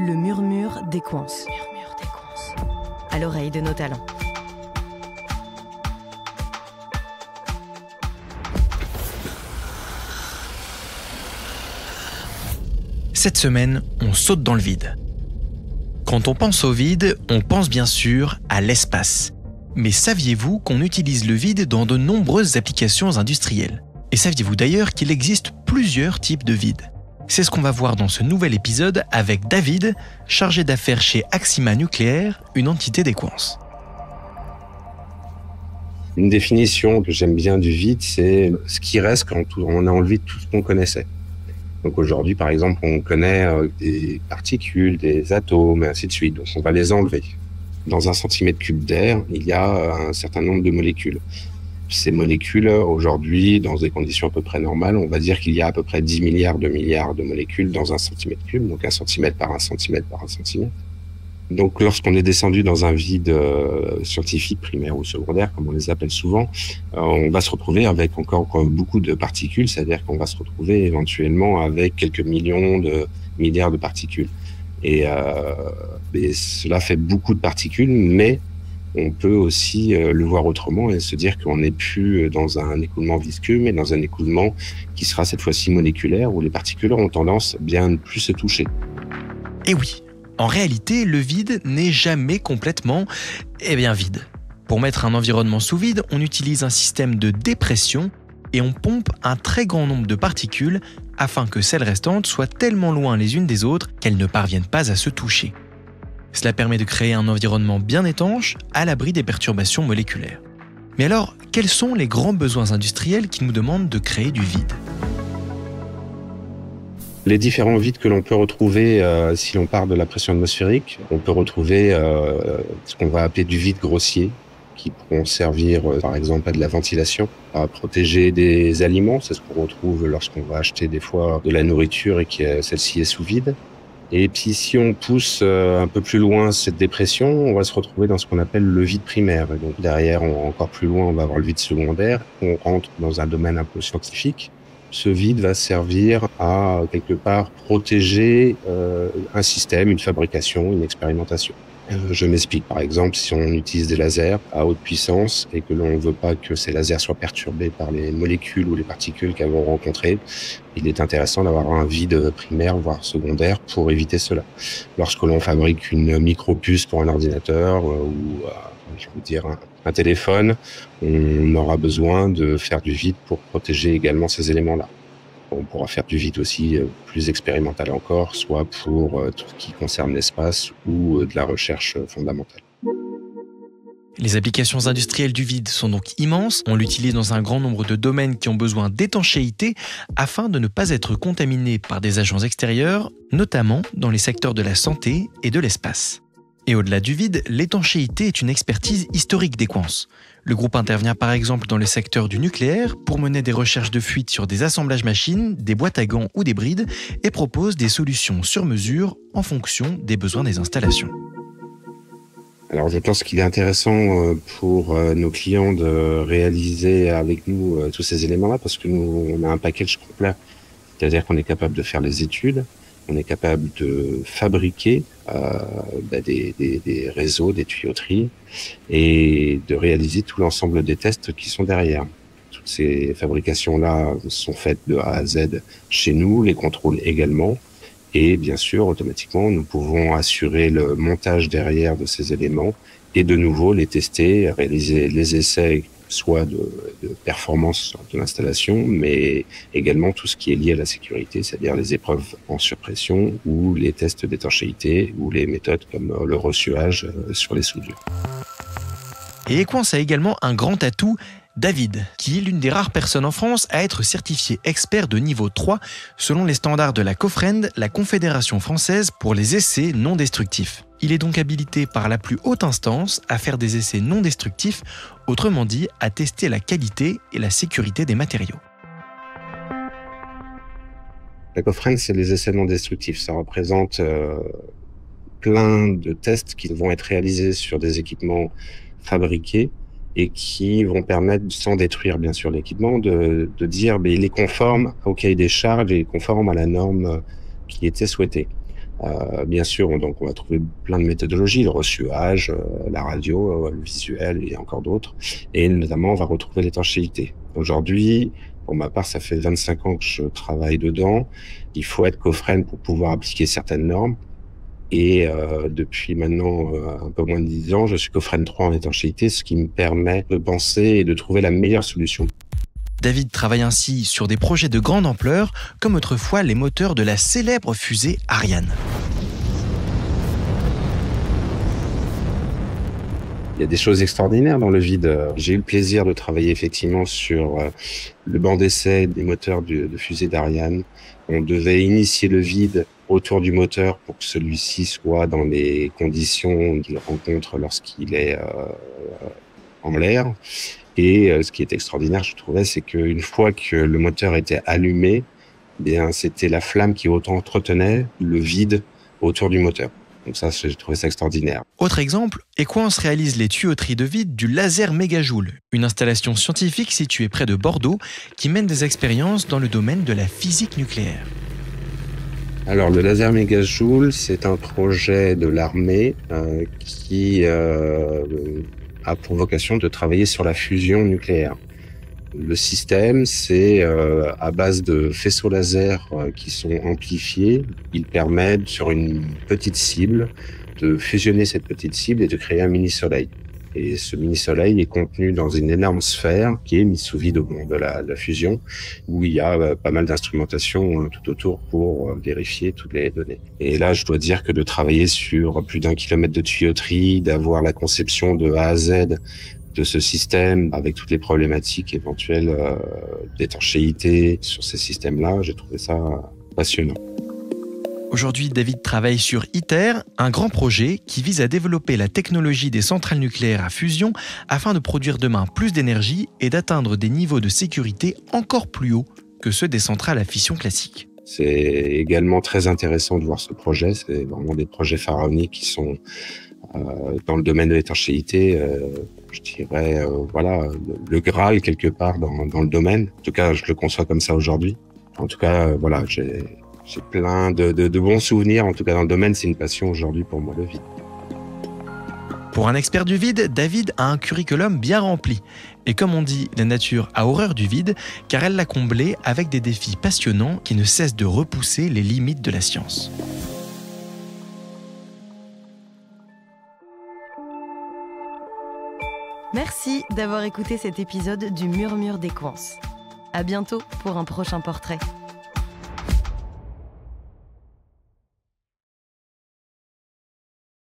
Le murmure des coins. À l'oreille de nos talents. Cette semaine, on saute dans le vide. Quand on pense au vide, on pense bien sûr à l'espace. Mais saviez-vous qu'on utilise le vide dans de nombreuses applications industrielles ? Et saviez-vous d'ailleurs qu'il existe plusieurs types de vide ? C'est ce qu'on va voir dans ce nouvel épisode avec David, chargé d'affaires chez Axima Nucléaire, une entité d'Equans. Une définition que j'aime bien du vide, c'est ce qui reste quand on a enlevé tout ce qu'on connaissait. Donc aujourd'hui, par exemple, on connaît des particules, des atomes, et ainsi de suite. Donc on va les enlever. Dans 1 centimètre cube d'air, il y a un certain nombre de molécules. Ces molécules, aujourd'hui, dans des conditions à peu près normales, on va dire qu'il y a à peu près 10 milliards de molécules dans 1 centimètre cube, donc 1 centimètre par 1 centimètre par 1 centimètre. Donc lorsqu'on est descendu dans un vide scientifique, primaire ou secondaire, comme on les appelle souvent, on va se retrouver avec encore beaucoup de particules, c'est-à-dire qu'on va se retrouver éventuellement avec quelques milliards de particules. Et cela fait beaucoup de particules, mais on peut aussi le voir autrement et se dire qu'on n'est plus dans un écoulement visqueux, mais dans un écoulement qui sera cette fois-ci moléculaire, où les particules ont tendance bien à ne plus se toucher. Et oui, en réalité, le vide n'est jamais complètement vide. Pour mettre un environnement sous vide, on utilise un système de dépression et on pompe un très grand nombre de particules afin que celles restantes soient tellement loin les unes des autres qu'elles ne parviennent pas à se toucher. Cela permet de créer un environnement bien étanche, à l'abri des perturbations moléculaires. Mais alors, quels sont les grands besoins industriels qui nous demandent de créer du vide ? Les différents vides que l'on peut retrouver si l'on part de la pression atmosphérique, on peut retrouver ce qu'on va appeler du vide grossier, qui pourront servir par exemple à de la ventilation, à protéger des aliments. C'est ce qu'on retrouve lorsqu'on va acheter des fois de la nourriture et que celle-ci est sous vide. Et puis si on pousse un peu plus loin cette dépression, on va se retrouver dans ce qu'on appelle le vide primaire. Et donc derrière, encore plus loin, on va avoir le vide secondaire. On rentre dans un domaine un peu scientifique. Ce vide va servir à quelque part protéger un système, une fabrication, une expérimentation. Je m'explique. Par exemple, si on utilise des lasers à haute puissance et que l'on ne veut pas que ces lasers soient perturbés par les molécules ou les particules qu'elles vont rencontrer, il est intéressant d'avoir un vide primaire, voire secondaire, pour éviter cela. Lorsque l'on fabrique une micro-puce pour un ordinateur un téléphone, on aura besoin de faire du vide pour protéger également ces éléments-là. On pourra faire du vide aussi plus expérimental encore, soit pour tout ce qui concerne l'espace ou de la recherche fondamentale. Les applications industrielles du vide sont donc immenses. On l'utilise dans un grand nombre de domaines qui ont besoin d'étanchéité afin de ne pas être contaminés par des agents extérieurs, notamment dans les secteurs de la santé et de l'espace. Et au-delà du vide, l'étanchéité est une expertise historique d'Equans. Le groupe intervient par exemple dans le secteur du nucléaire pour mener des recherches de fuite sur des assemblages machines, des boîtes à gants ou des brides et propose des solutions sur mesure en fonction des besoins des installations. Alors je pense qu'il est intéressant pour nos clients de réaliser avec nous tous ces éléments-là parce que nous, on a un package complet. C'est-à-dire qu'on est capable de faire les études, on est capable de fabriquer des réseaux, des tuyauteries et de réaliser tout l'ensemble des tests qui sont derrière. Toutes ces fabrications-là sont faites de A à Z chez nous, les contrôles également. Et bien sûr, automatiquement, nous pouvons assurer le montage derrière de ces éléments et de nouveau les tester, réaliser les essais soit de performance de l'installation, mais également tout ce qui est lié à la sécurité, c'est-à-dire les épreuves en surpression ou les tests d'étanchéité ou les méthodes comme le ressuage sur les soudures. Et Equans a également un grand atout, David, qui est l'une des rares personnes en France à être certifié expert de niveau 3 selon les standards de la CoFriend, la Confédération française pour les essais non destructifs. Il est donc habilité par la plus haute instance à faire des essais non destructifs, autrement dit à tester la qualité et la sécurité des matériaux. La CoFriend, c'est les essais non destructifs. Ça représente plein de tests qui vont être réalisés sur des équipements fabriqués et qui vont permettre, sans détruire bien sûr l'équipement, de dire il est conforme au cahier des charges et conforme à la norme qui était souhaitée. Bien sûr, donc on va trouver plein de méthodologies, le ressuage, la radio, le visuel et encore d'autres. Et notamment, on va retrouver l'étanchéité. Aujourd'hui, pour ma part, ça fait 25 ans que je travaille dedans. Il faut être COFREN pour pouvoir appliquer certaines normes. Et depuis maintenant un peu moins de 10 ans, je suis COFREN 3 en étanchéité, ce qui me permet de penser et de trouver la meilleure solution. David travaille ainsi sur des projets de grande ampleur, comme autrefois les moteurs de la célèbre fusée Ariane. Il y a des choses extraordinaires dans le vide. J'ai eu le plaisir de travailler effectivement sur le banc d'essai des moteurs de fusée d'Ariane. On devait initier le vide autour du moteur pour que celui-ci soit dans les conditions qu'il rencontre lorsqu'il est en l'air. Et ce qui est extraordinaire, je trouvais, c'est qu'une fois que le moteur était allumé, eh bien, c'était la flamme qui entretenait le vide autour du moteur. Donc ça, j'ai trouvé ça extraordinaire. Autre exemple, Equans réalise les tuyauteries de vide du laser Mégajoule, une installation scientifique située près de Bordeaux qui mène des expériences dans le domaine de la physique nucléaire. Alors, le laser Mégajoule, c'est un projet de l'armée qui a pour vocation de travailler sur la fusion nucléaire. Le système, c'est à base de faisceaux laser qui sont amplifiés. Ils permettent, sur une petite cible, de fusionner cette petite cible et de créer un mini-soleil. Et ce mini-soleil est contenu dans une énorme sphère qui est mise sous vide au moment de la fusion, où il y a pas mal d'instrumentation tout autour pour vérifier toutes les données. Et là, je dois dire que de travailler sur plus d'1 kilomètre de tuyauterie, d'avoir la conception de A à Z de ce système, avec toutes les problématiques éventuelles d'étanchéité sur ces systèmes-là, j'ai trouvé ça passionnant. Aujourd'hui, David travaille sur ITER, un grand projet qui vise à développer la technologie des centrales nucléaires à fusion afin de produire demain plus d'énergie et d'atteindre des niveaux de sécurité encore plus hauts que ceux des centrales à fission classiques. C'est également très intéressant de voir ce projet. C'est vraiment des projets pharaoniques qui sont dans le domaine de l'étanchéité. Je dirais, voilà, le Graal quelque part dans le domaine. En tout cas, je le conçois comme ça aujourd'hui. En tout cas, voilà, j'ai plein de bons souvenirs. En tout cas, dans le domaine, c'est une passion aujourd'hui pour moi, le vide. Pour un expert du vide, David a un curriculum bien rempli. Et comme on dit, la nature a horreur du vide, car elle l'a comblé avec des défis passionnants qui ne cessent de repousser les limites de la science. Merci d'avoir écouté cet épisode du Murmure d'Equans. À bientôt pour un prochain portrait.